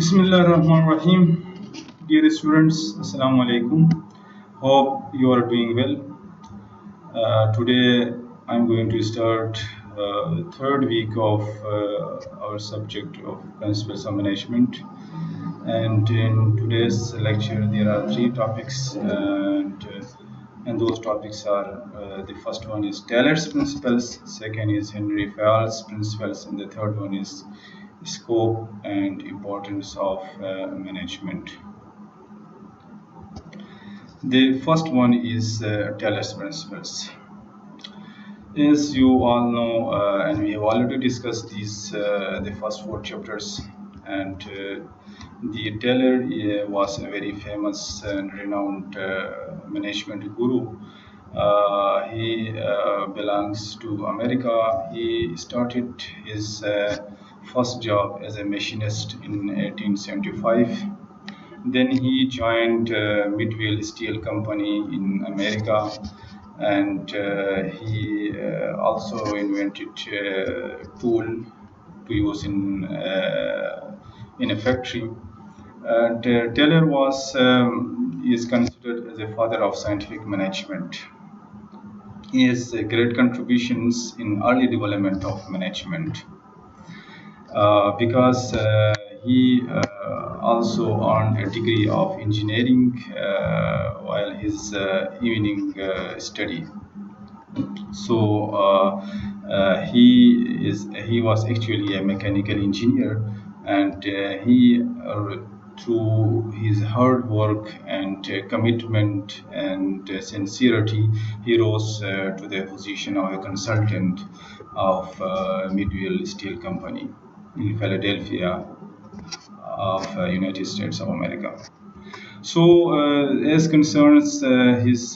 Bismillah Rahman Rahim. Dear students, Assalamu alaikum. Hope you are doing well. Today I'm going to start the third week of our subject of Principles of Management. And in today's lecture, there are three topics, and those topics are the first one is Taylor's principles, second is Henry Fayol's principles, and the third one is scope and importance of management. The first one is Taylor's principles. As you all know, and we have already discussed these, the first four chapters, and the Taylor was a very famous and renowned management guru. He belongs to America. He started his first job as a machinist in 1875. Then he joined Midwell Steel Company in America, and he also invented a tool to use in a factory. And Taylor is considered as a father of scientific management. He has great contributions in early development of management because he also earned a degree of engineering while his evening study. So he was actually a mechanical engineer, and through his hard work and commitment and sincerity, he rose to the position of a consultant of Midwell Steel Company in Philadelphia of United States of America. So, as concerns his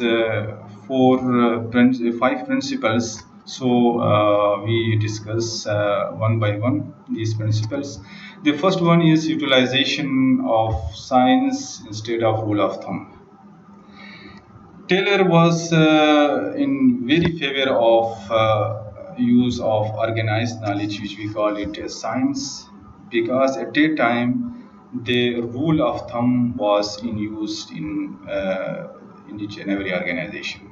five principles, so we discuss one by one these principles. The first one is utilization of science instead of rule of thumb. Taylor was in very favor of use of organized knowledge, which we call it as science, because at that time the rule of thumb was in use in each and every organization.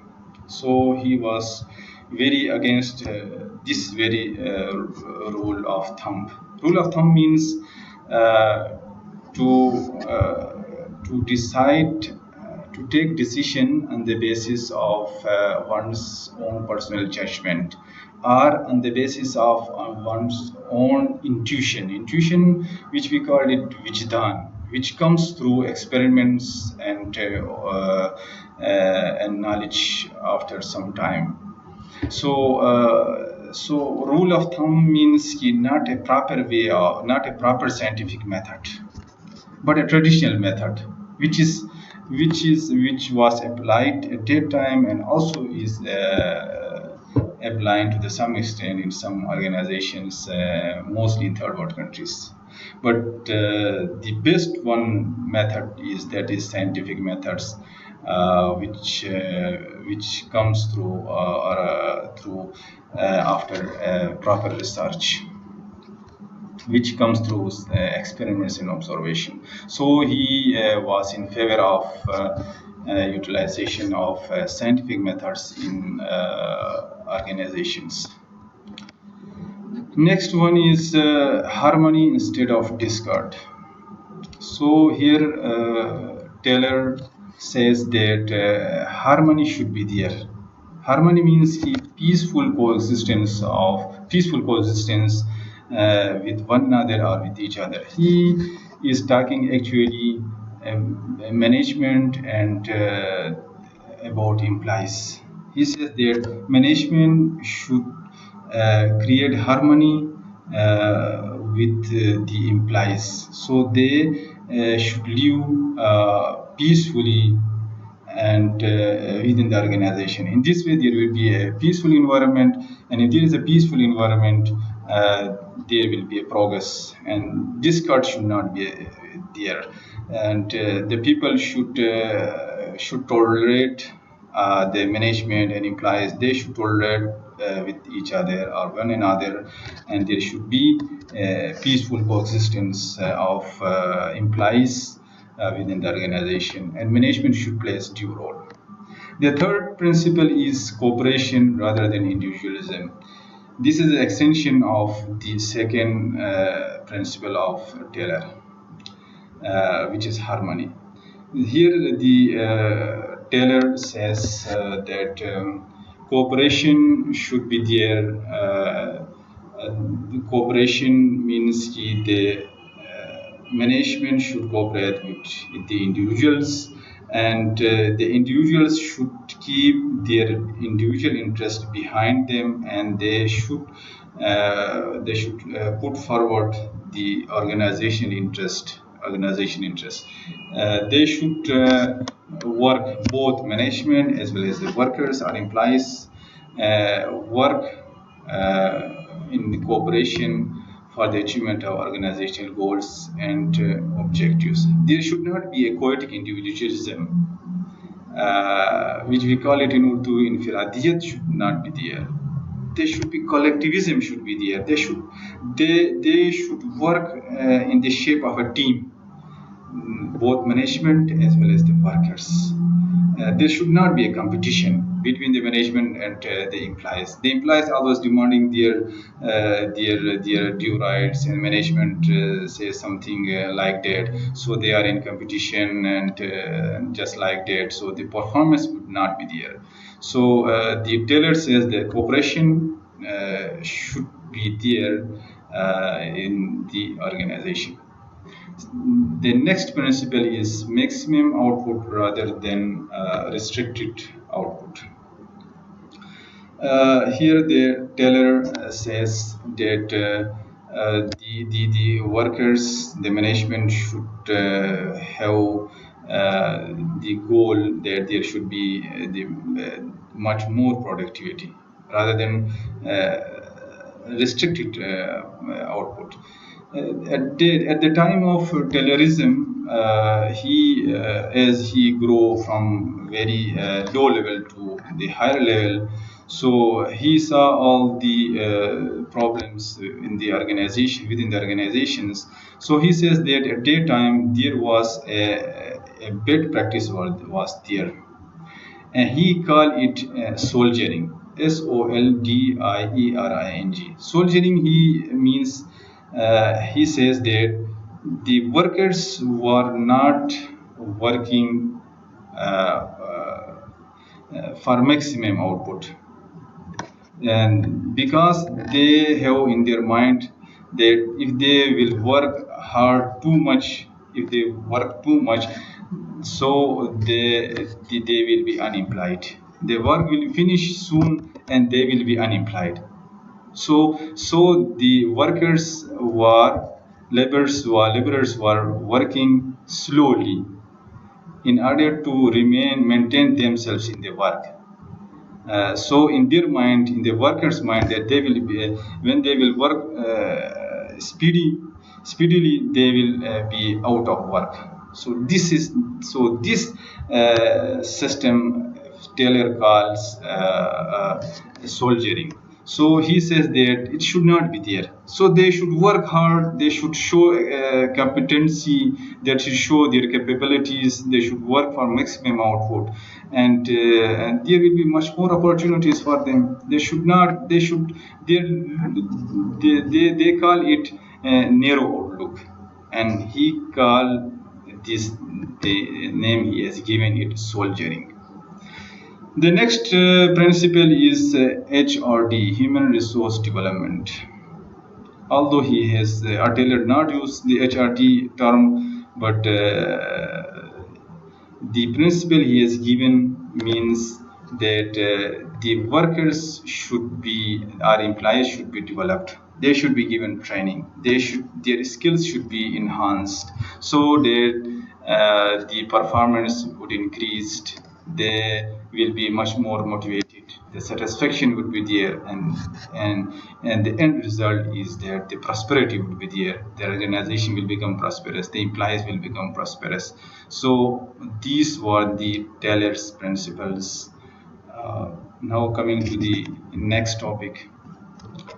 So he was very against this very rule of thumb. Rule of thumb means uh, to decide to take decision on the basis of one's own personal judgment or on the basis of one's own intuition which we call it vijdan, which comes through experiments and knowledge after some time. So rule of thumb means not a proper way or not a proper scientific method, but a traditional method, which was applied at that time and also is applied to the some extent in some organizations, mostly in third world countries. But the best one method is scientific methods, which comes through after proper research, which comes through experiments and observation. So he was in favor of utilization of scientific methods in organizations. Next one is harmony instead of discord. So here Taylor says that harmony should be there. Harmony means peaceful coexistence with one another or with each other. He is talking actually management and about employees. He says that management should create harmony with the employees, so they should live peacefully and within the organization. In this way, there will be a peaceful environment, and if there is a peaceful environment, there will be a progress, and discord should not be there, and the people should tolerate the management and employees, they should tolerate with each other or one another, and there should be peaceful coexistence of employees within the organization, and management should play a due role. The third principle is cooperation rather than individualism. This is an extension of the second principle of Taylor, which is harmony. Here, the Taylor says that cooperation should be there. Cooperation means the management should cooperate with the individuals, and the individuals should keep their individual interest behind them, and they should put forward the organization interest. They should work, both management as well as the workers or employees work in cooperation for the achievement of organizational goals and objectives. There should not be a chaotic individualism, which we call it in Urdu infiradiyat, should not be there. There should be collectivism, should be there. They should work in the shape of a team, both management as well as the workers. There should not be a competition between the management and the employees. The employees always demanding their due rights, and management says something like that. So they are in competition, and just like that. So the performance would not be there. So the Taylor says the cooperation should be there in the organization. The next principle is maximum output rather than restricted output. Here the Taylor says that the workers, the management should have the goal that there should be much more productivity rather than restricted output. At the time of Taylorism, as he grew from very low level to the higher level, so he saw all the problems in the organization, within the organizations. So he says that at that time there was a bad practice was there, and he called it soldiering. Soldering. Soldiering, he means, he says that the workers were not working for maximum output, and because they have in their mind that if they will work hard too much, if they work too much, so they will be unemployed. The work will finish soon and they will be unemployed. So the laborers were working slowly in order to maintain themselves in the work. So in their mind, in the workers' mind, that they will be, when they will work speedily, they will be out of work. So this system Taylor calls soldiering. So he says that it should not be there. So they should work hard. They should show competency. They should show their capabilities. They should work for maximum output, and there will be much more opportunities for them. They should not. They should. They call it narrow outlook, and he call this the name he has given it soldiering. The next principle is HRD, Human Resource Development. Although he has Taylor not used the HRD term, but the principle he has given means that the workers should be, our employees should be developed. They should be given training. Their skills should be enhanced so that the performance would increase. They will be much more motivated. The satisfaction would be there, and the end result is that the prosperity would be there. The organization will become prosperous. The employees will become prosperous. So these were the Taylor's principles Now coming to the next topic,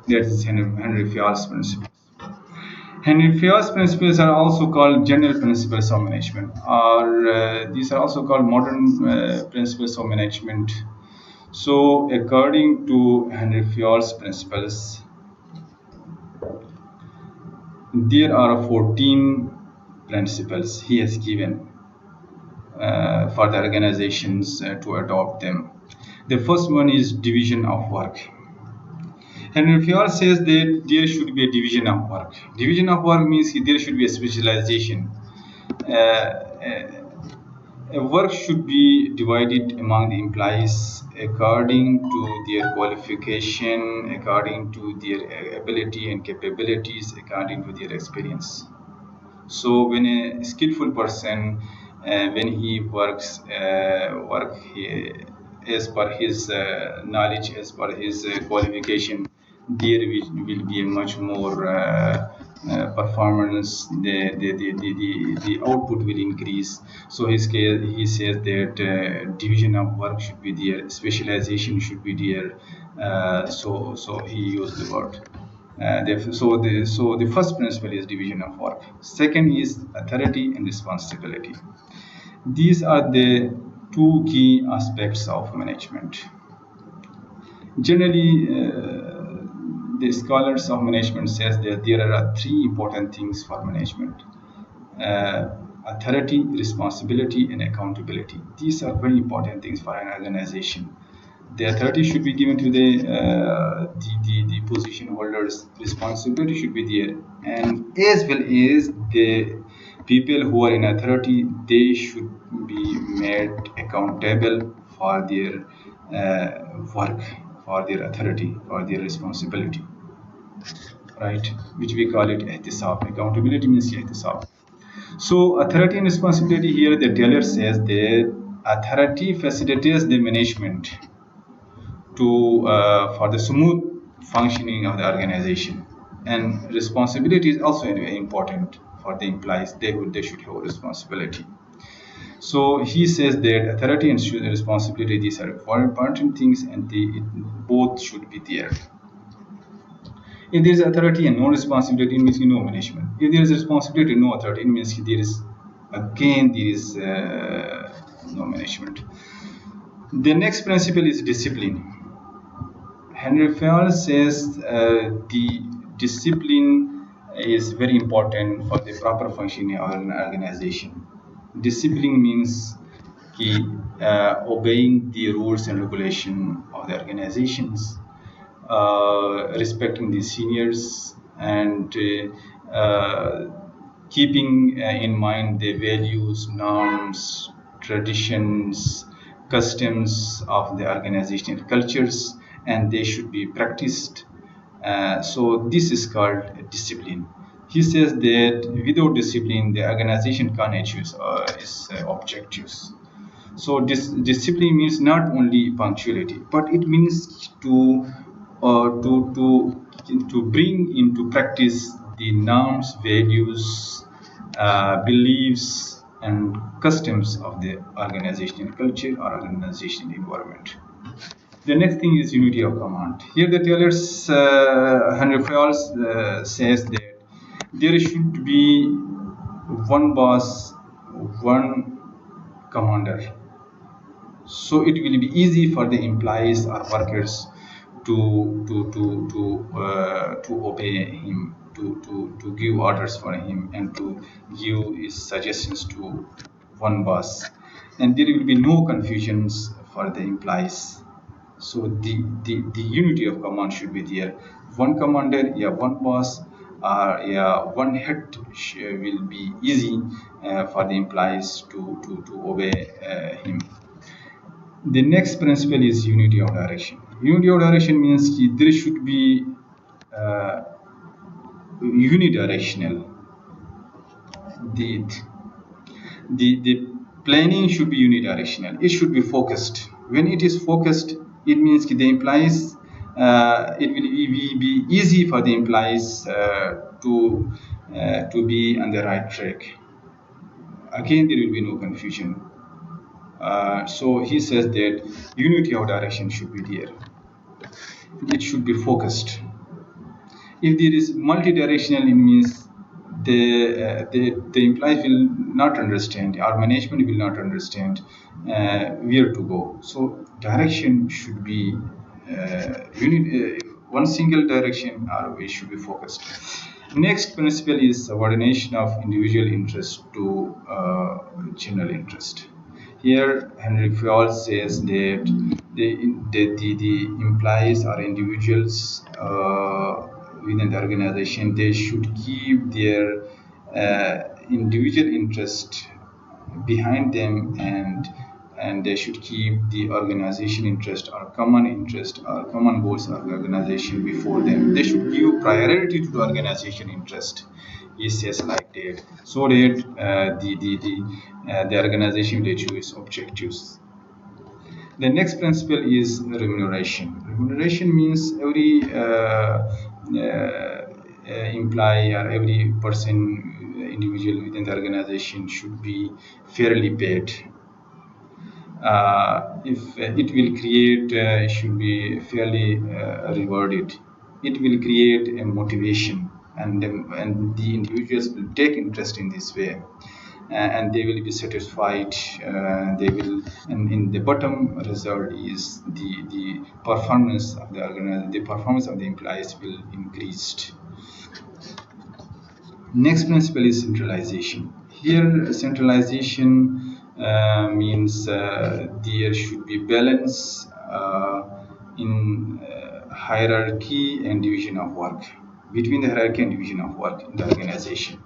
that is Henry Fayol's principles. Henry Fayol's principles are also called general principles of management, or these are also called modern principles of management. So, according to Henry Fayol's principles, there are 14 principles he has given for the organizations to adopt them. The first one is division of work. Henry Fayol says that there should be a division of work. Division of work means there should be a specialization. Work should be divided among the employees according to their qualification, according to their ability and capabilities, according to their experience. So when a skillful person, when he works, as per his knowledge, as per his qualification, there will be a much more performance. The output will increase. So he says that division of work should be there, specialization should be there. So he used the word. So the first principle is division of work. Second is authority and responsibility. These are the two key aspects of management. Generally, the scholars of management says that there are three important things for management: authority, responsibility, and accountability. These are very important things for an organization. The authority should be given to the position holders. Responsibility should be there, and as well as the people who are in authority, they should be made accountable for their work, for their authority, for their responsibility, right? Which we call it ihtisab. Accountability means ihtisab. So authority and responsibility here, the tailor says that authority facilitates the management to for the smooth functioning of the organization, and responsibility is also very important for the employees. They should have responsibility. So he says that authority and responsibility, these are very important things, and both should be there. If there is authority and no responsibility, it means no management. If there is responsibility and no authority, it means there is no management. The next principle is discipline. Henry Fayol says the discipline is very important for the proper functioning of an organization. Discipline means obeying the rules and regulation of the organizations, respecting the seniors, and keeping in mind the values, norms, traditions, customs of the organizational cultures, and they should be practiced. So this is called discipline. He says that without discipline, the organization can't achieve its objectives. So discipline means not only punctuality, but it means to bring into practice the norms, values, beliefs, and customs of the organizational culture or organizational environment. The next thing is unity of command. Here the tailors, Henry Fayol says that there should be one boss, one commander. So it will be easy for the employees or workers to obey him, to give orders for him, and to give his suggestions to one boss, and there will be no confusions for the employees. So the unity of command should be there. One commander, yeah, one boss, or yeah, one head will be easy for the employees to obey him. The next principle is unity of direction. Unity of direction means there should be uh, unidirectional. The, the planning should be unidirectional. It should be focused. When it is focused, it means the employees, it will be easy for the employees to be on the right track. Again, there will be no confusion. So he says that unity of direction should be there. It should be focused. If there is multi-directional, it means the employees will not understand, our management will not understand where to go. So direction should be one single direction, or we should be focused. Next principle is subordination of individual interest to general interest. Here, Henry Fayol says that the employees or individuals within the organization, they should keep their individual interest behind them, and they should keep the organization interest or common goals of the organization before them. They should give priority to the organization interest. He says like that, so that the organization will achieve its objectives. The next principle is remuneration. Remuneration means every employee or every person, individual within the organization should be fairly paid. If it will create, should be fairly rewarded. It will create a motivation, and the individuals will take interest in this way, and they will be satisfied. They will, and in the bottom result is the performance of the performance of the employees will increased. Next principle is centralization. Here, centralization means there should be balance in hierarchy and division of work, between the hierarchy and division of work in the organization.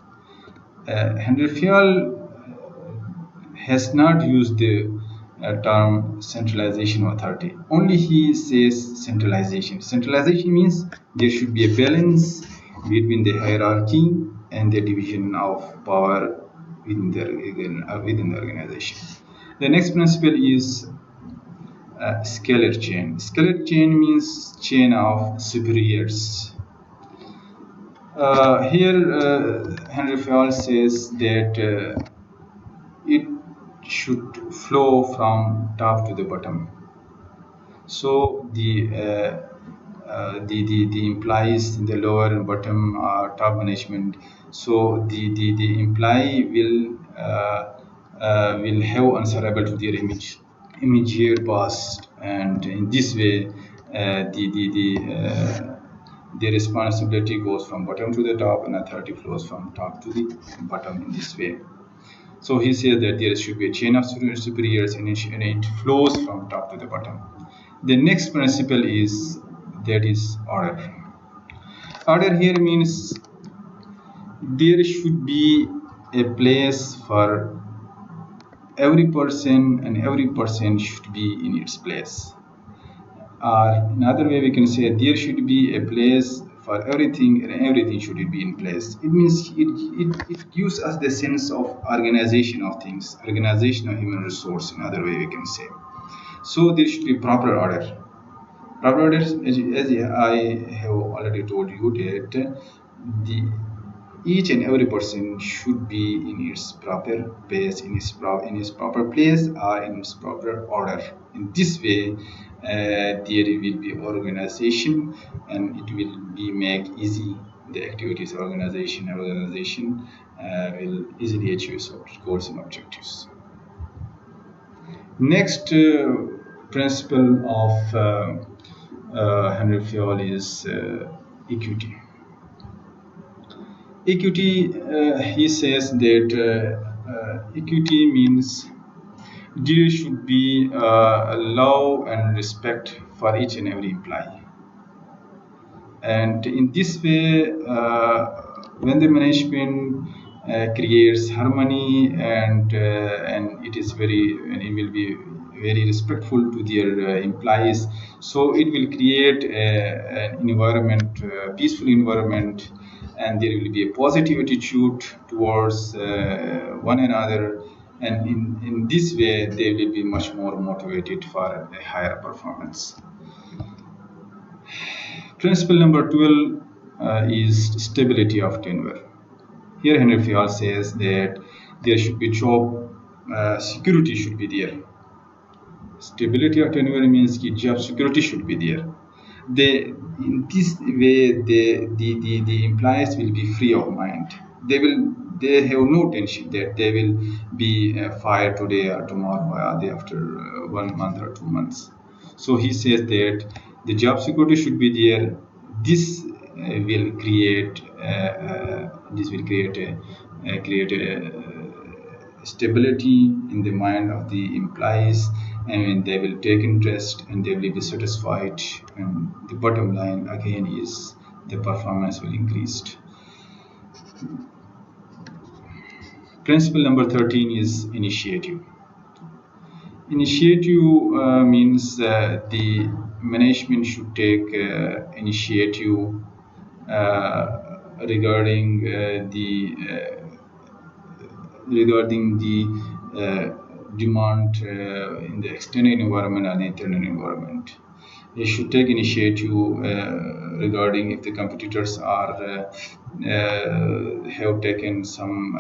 Henry Fayol has not used the term centralization or authority. Only he says centralization. Centralization means there should be a balance between the hierarchy and the division of power within the organization. The next principle is scalar chain. Scalar chain means chain of superiors. Here, Henry Fayol says that it should flow from top to the bottom. So the implies in the lower and bottom top management. So the employee will have answerable to their immediate boss, and in this way the responsibility goes from bottom to the top, and authority flows from top to the bottom in this way. So he says that there should be a chain of superiors, and it flows from top to the bottom. The next principle is order. Order here means there should be a place for every person, and every person should be in its place. Another way we can say there should be a place for everything, and everything should be in place. It means it gives us the sense of organization of things, organization of human resource. Another way we can say. So there should be proper order. Proper order, as I have already told you, that each and every person should be in its proper place, in its proper place, or in its proper order. In this way, there will be organization, and it will be make easy the activities of organization. Organization will easily achieve its goals and objectives. Next principle of Henry Fayol is equity. Equity, he says that equity means there should be love and respect for each and every employee. And in this way, when the management creates harmony, and it is and it will be very respectful to their employees, so it will create an environment, peaceful environment, and there will be a positive attitude towards one another, and in this way they will be much more motivated for a higher performance. Principle number 12 is stability of tenure. Here Henry Fayol says that there should be job security should be there. Stability of tenure means कि job security should be there. They in this way the employees will be free of mind. They have no tension that they will be fired today or tomorrow or day after 1 month or 2 months. So he says that the job security should be there. This will create create a stability in the mind of the employees, and they will take interest and they will be satisfied, and the bottom line again is the performance will increase. Principle number 13 is initiative. Initiative means the management should take initiative regarding the demand in the external environment and internal environment. They should take initiative regarding if the competitors are have taken some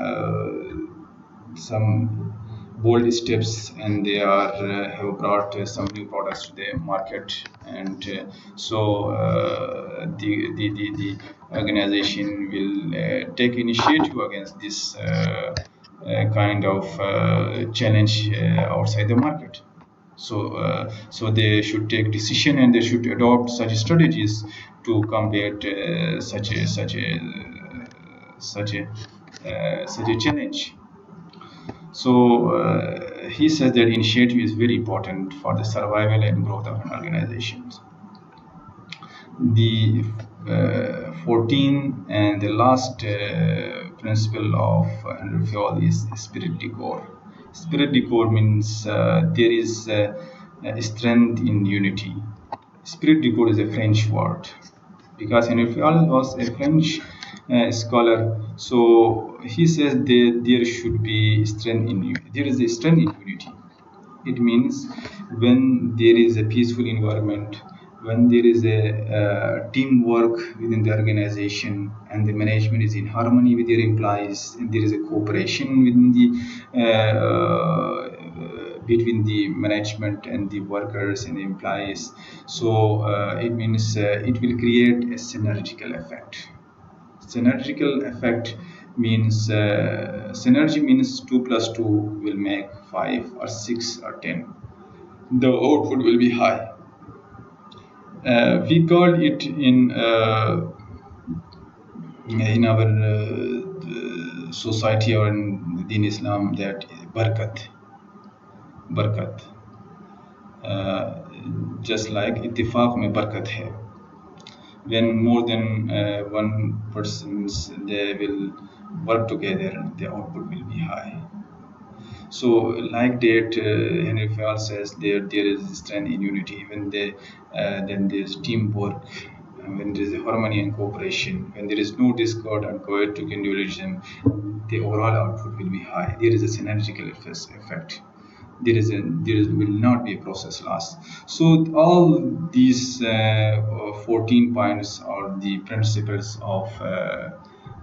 bold steps and they are have brought some new products to the market, and the organization will take initiative against this kind of challenge outside the market. So they should take decision and they should adopt such strategies to combat such a challenge. So he says that initiative is very important for the survival and growth of an organization. The 14 and the last principle of Fayol is spirit decor. Spirit decor means there is strength in unity. Spirit decor is a French word because Henry Fayol was a French scholar. So he says that there should be strength in unity. There is a strength in unity. It means when there is a peaceful environment, when there is a teamwork within the organization, and the management is in harmony with their employees, and there is a cooperation within the between the management and the workers and the employees. So it means it will create a synergical effect. Synergical effect means synergy means 2 plus 2 will make 5 or 6 or 10. The output will be high. We called it in our society or in Islam that बरकत just like ittifaq में बरकत है. When more than one persons they will work together, the output will be high. So like that Henry Fayol says there is strength in unity when then there's teamwork, when there is harmony and cooperation, when there is no discord and chaotic individualism, the overall output will be high. There is a synergical effect. There will not be a process loss. So all these 14 points are the principles of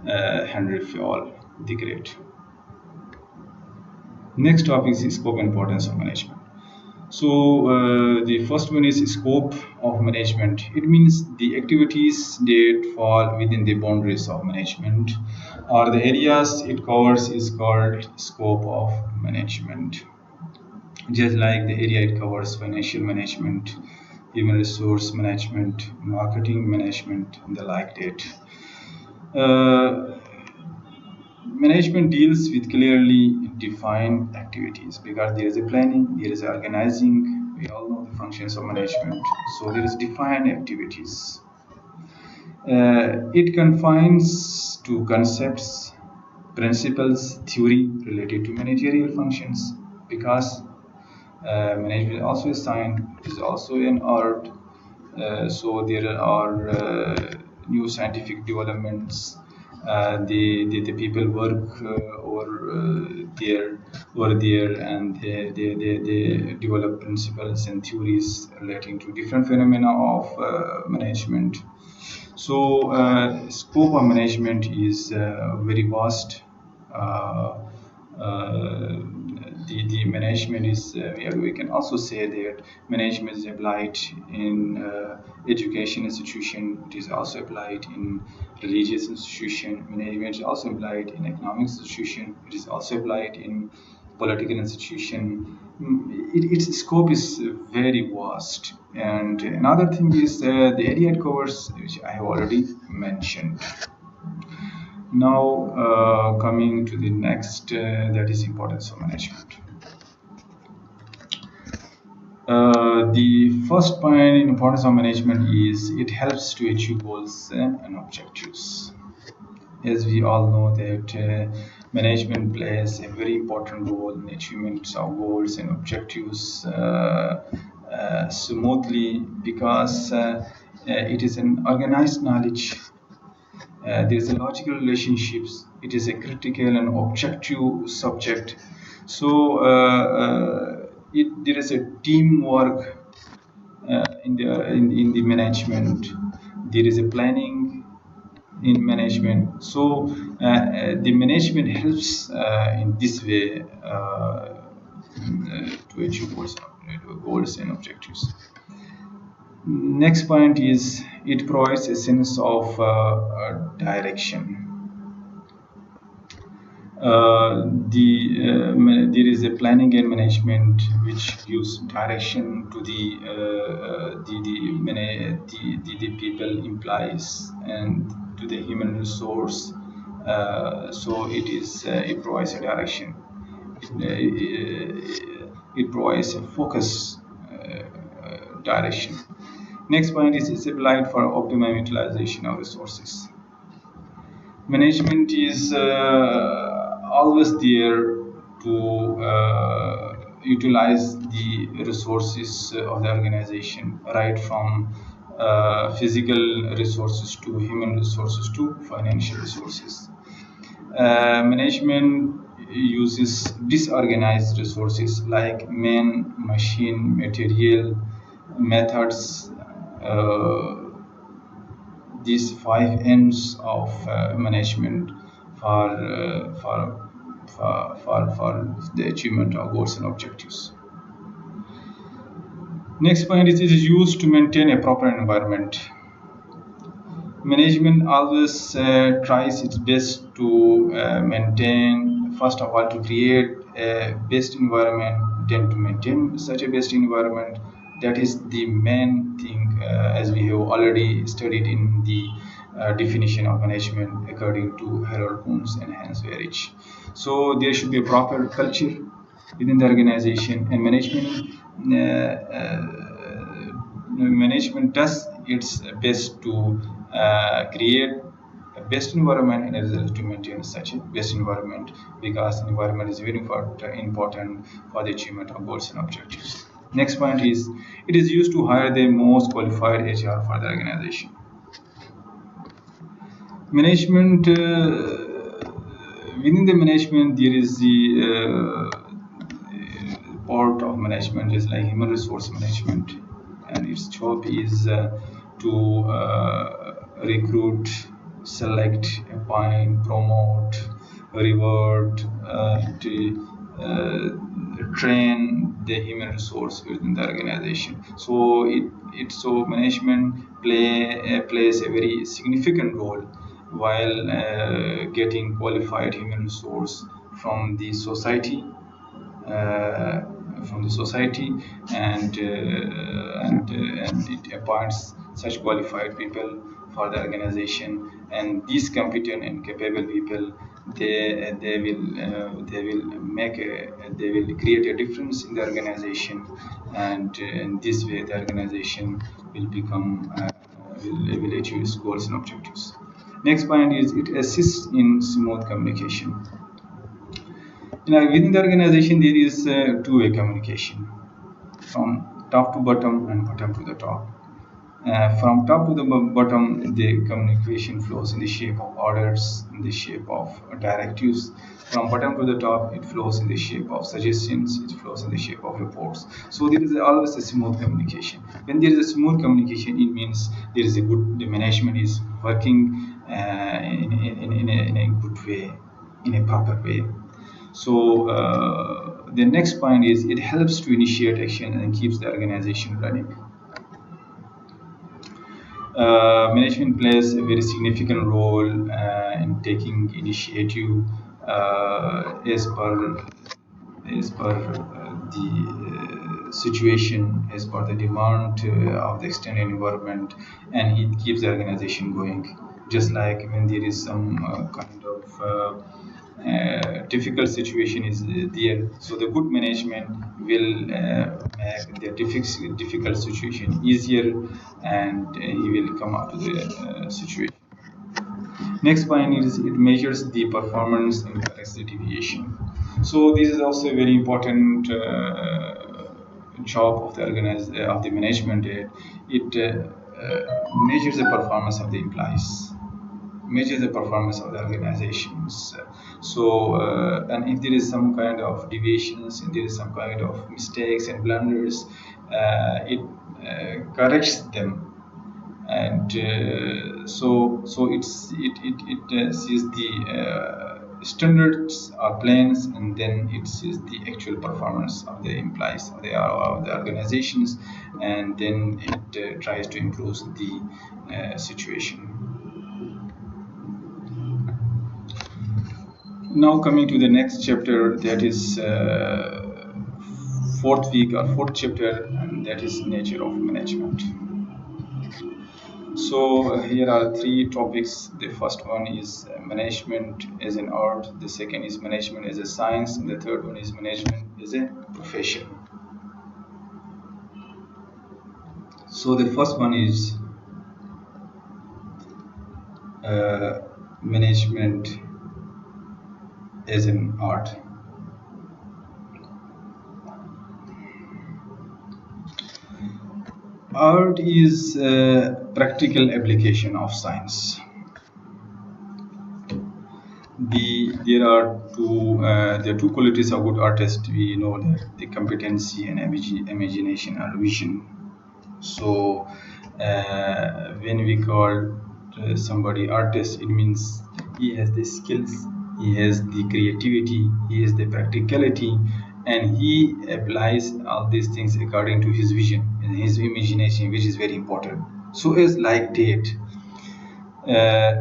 Henry Fayol the Great. Next topic is scope and importance of management. So the first one is scope of management. It means the activities that fall within the boundaries of management or the areas it covers is called scope of management. Just like the area it covers financial management, human resource management, marketing management, and the like that. Management deals with clearly defined activities because there is a planning, there is organizing. We all know the functions of management. So there is defined activities. It confines to concepts, principles, theory related to managerial functions because management also is science, is also an art. So there are new scientific developments. The people work over there, and they develop principles and theories relating to different phenomena of management. So scope of management is very vast. the management is we can also say that management is applied in education institution. It is also applied in religious institution. Management is also applied in economic institution. It is also applied in political institution. Its scope is very vast. And another thing is the area it covers, which I have already mentioned. Now, coming to the next, that is importance of management. The first point in importance of management is it helps to achieve goals and objectives. As we all know that management plays a very important role in achievement of goals and objectives smoothly because it is an organized knowledge. There is a logical relationships. It is a critical and objective subject. So there is a teamwork in the management. There is a planning in management. So the management helps in this way to achieve goals and objectives. Next point is it provides a sense of direction. There is a planning and management which gives direction to the people implies and to the human resource. So it provides a direction. It provides a focus direction. Next point is it's applied for optimum utilization of resources. Management is always there to utilize the resources of the organization, right from physical resources to human resources to financial resources. Management uses disorganized resources like man, machine, material, methods. These five ends of management for the achievement of goals and objectives. Next point is it is used to maintain a proper environment. Management always tries its best to maintain, first of all, to create a best environment, then to maintain such a best environment. That is the main thing, as we have already studied in the definition of management according to Harold Coombs and Hans Wehrich. So there should be a proper culture within the organization, and management does its best to create a best environment and as well as to maintain such a best environment, because environment is very important for the achievement of goals and objectives. Next point is it is used to hire the most qualified HR for the organization. Management within the management there is the part of management is like human resource management, and its job is to recruit, select, appoint, promote, reward, to train the human resource within the organization. So management plays a very significant role while getting qualified human resource from the society and it appoints such qualified people for the organization, and these competent and capable people they will create a difference in the organization, and in this way the organization will become will achieve its goals and objectives. Next point is it assists in smooth communication. Within the organization, there is two-way communication from top to bottom and bottom to the top. From top to the bottom, the communication flows in the shape of orders, in the shape of directives. From bottom to the top, it flows in the shape of suggestions, it flows in the shape of reports. So there is always a smooth communication. When there is a smooth communication, it means there is the management is working in a good way, in a proper way. So the next point is it helps to initiate action and keeps the organization running. Management plays a very significant role in taking initiative as per the situation, as per the demand of the external environment, and it keeps the organization going. Just like when there is some kind of difficult situation is there, so the good management will make the difficult situation easier, and he will come out of the situation. Next point is it measures the performance and corrects the deviation. So this is also a very important job of the management. It measures the performance of the employees, measures the performance of the organizations. And if there is some kind of deviations, and there is some kind of mistakes and blunders, it corrects them, and it sees the standards or plans, and then it sees the actual performance of the employees of the organizations, and then it tries to improve the situation. Now coming to the next chapter, that is fourth week or fourth chapter, and that is nature of management. So here are three topics. The first one is management as an art. The second is management as a science, and the third one is management as a profession. So the first one is management as an art. Art is a practical application of science. There are two qualities of good artist. We know that the competency and imagination or vision. So when we call somebody artist, it means he has the skills, he has the creativity, he has the practicality, and he applies all these things according to his vision and his imagination, which is very important. So as like that,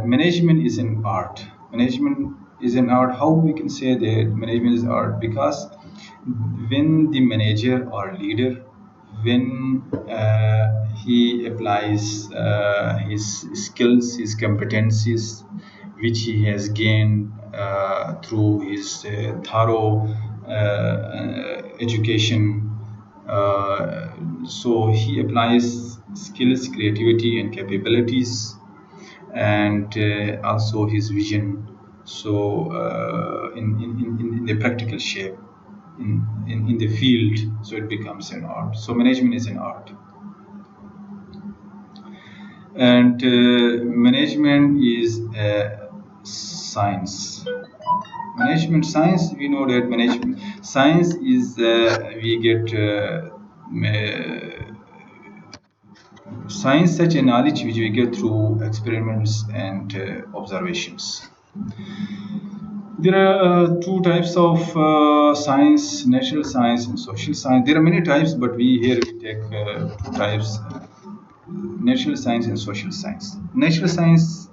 management is an art. Management is an art. How we can say that management is art? Because when the manager or leader, when he applies his skills, his competencies, which he has gained through his thorough education, so he applies skills, creativity, and capabilities, and also his vision. So in the practical shape, in the field, so it becomes an art. So management is an art, and management is a science. Management science, we know that management science is we get science such a knowledge which we get through experiments and observations. There are two types of science: natural science and social science. There are many types, but we take two types: natural science and social science. Natural science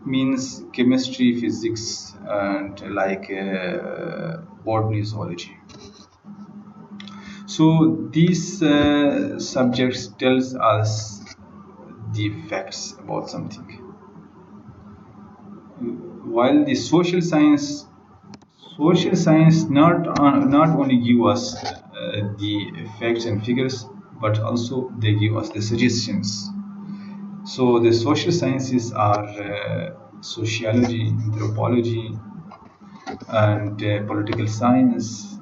means chemistry, physics, and like botany, zoology. So these subjects tells us the facts about something, while the social science not only give us the facts and figures, but also they give us the suggestions. So the social sciences are sociology, anthropology, and political science,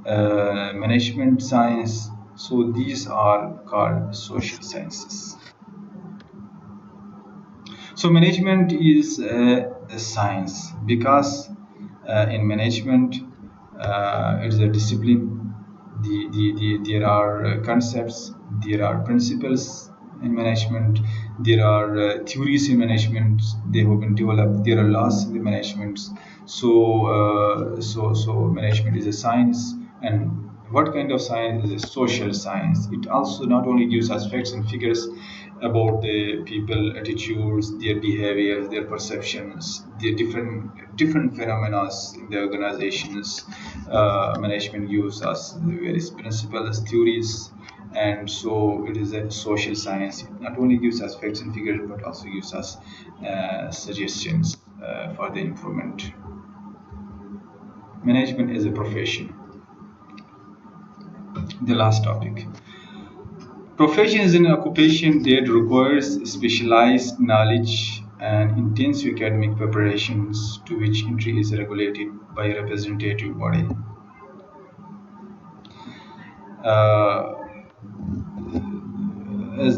management science. So these are called social sciences. So management is a science because in management it's a discipline. There are concepts, there are principles in management, there are theories in management. They have been developed. There are laws in the management. So management is a science. And what kind of science is a social science? It also not only gives us facts and figures about the people attitudes, their behavior, their perceptions, their different phenomena in the organizations. Management gives us various principles, theories, and so it is a social science. It not only gives us facts and figures but also gives us suggestions for the improvement. Management is a profession. The last topic. Profession is an occupation that requires specialized knowledge and intensive academic preparations to which entry is regulated by a representative body. Uh, as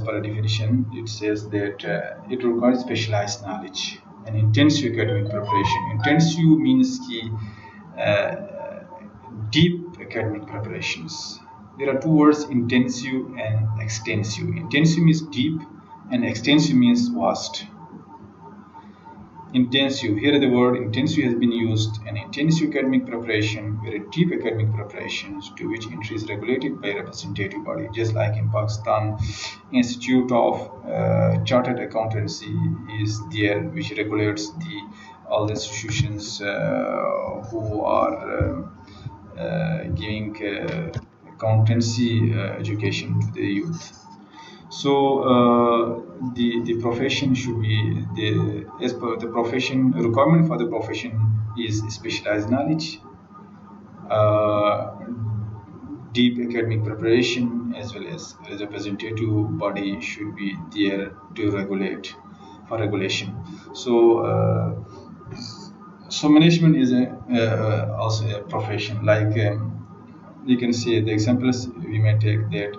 per a definition, it says that it requires specialized knowledge and intensive academic preparation. Intensive means key deep academic preparations. There are two words, intensive and extensive. Intensive means deep and extensive means vast. Intensive, here the word intensive has been used. An intensive academic preparation, very deep academic preparations to which entry is regulated by a representative body. Just like in Pakistan, Institute of Chartered Accountancy is there, which regulates all the institutions who are giving accountancy education to the youth. So the profession should be as per the profession requirement for the profession is specialized knowledge, uh, deep academic preparation, as well as a representative body should be there to regulate for regulation. So management is also a profession. Like you can see the examples we may take that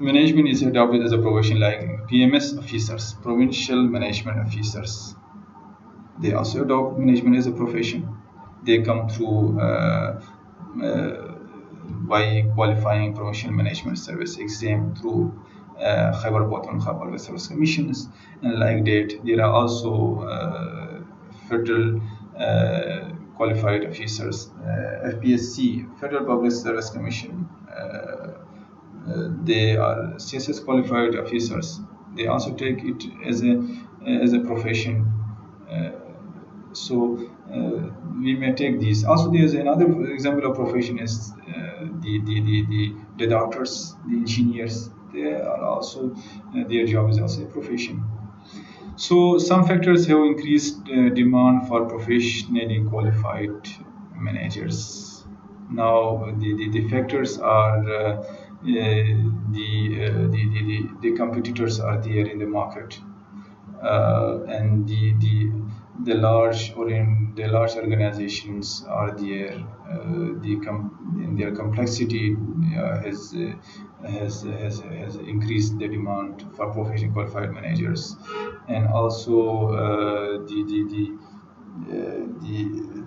management is adopted as a profession, like PMS officers, provincial management officers. They also adopt management as a profession. They come through by qualifying provincial management service exam through Khyber Pakhtunkhwa Service Commissions, and like that. There are also federal qualified officers, FPSC, Federal Public Service Commission. They are CSS qualified officers. They also take it as a profession. Uh, so we may take these. Also, there's another example of profession is the doctors, the engineers. They are also their job is also a profession. So some factors have increased demand for professionally qualified managers. Now the factors are the competitors are there in the market, and the large organizations are there. Their complexity has increased the demand for professionally qualified managers, and also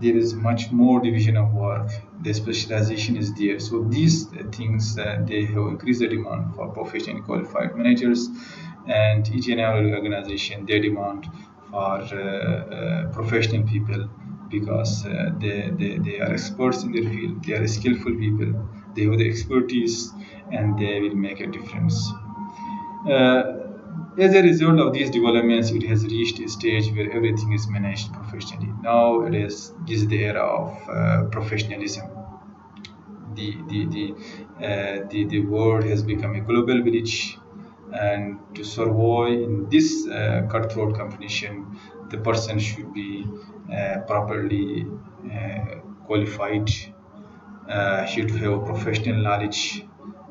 there is much more division of work. The specialization is there. So these things they have increased the demand for professionally qualified managers, and each and every organization they demand for professional people, because they are experts in their field. They are skillful people. They have the expertise, and they will make a difference. As a result of these developments, it has reached a stage where everything is managed professionally. Now this is the era of professionalism. The world has become a global village, and to survive in this cutthroat competition, the person should be properly qualified, should have professional knowledge,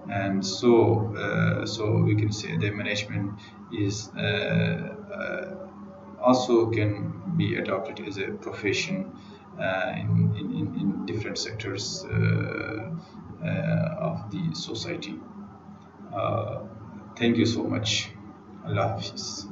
and so we can say the management is also can be adopted as a profession in different sectors of the society. Uh, Thank you so much. Allah Hafiz.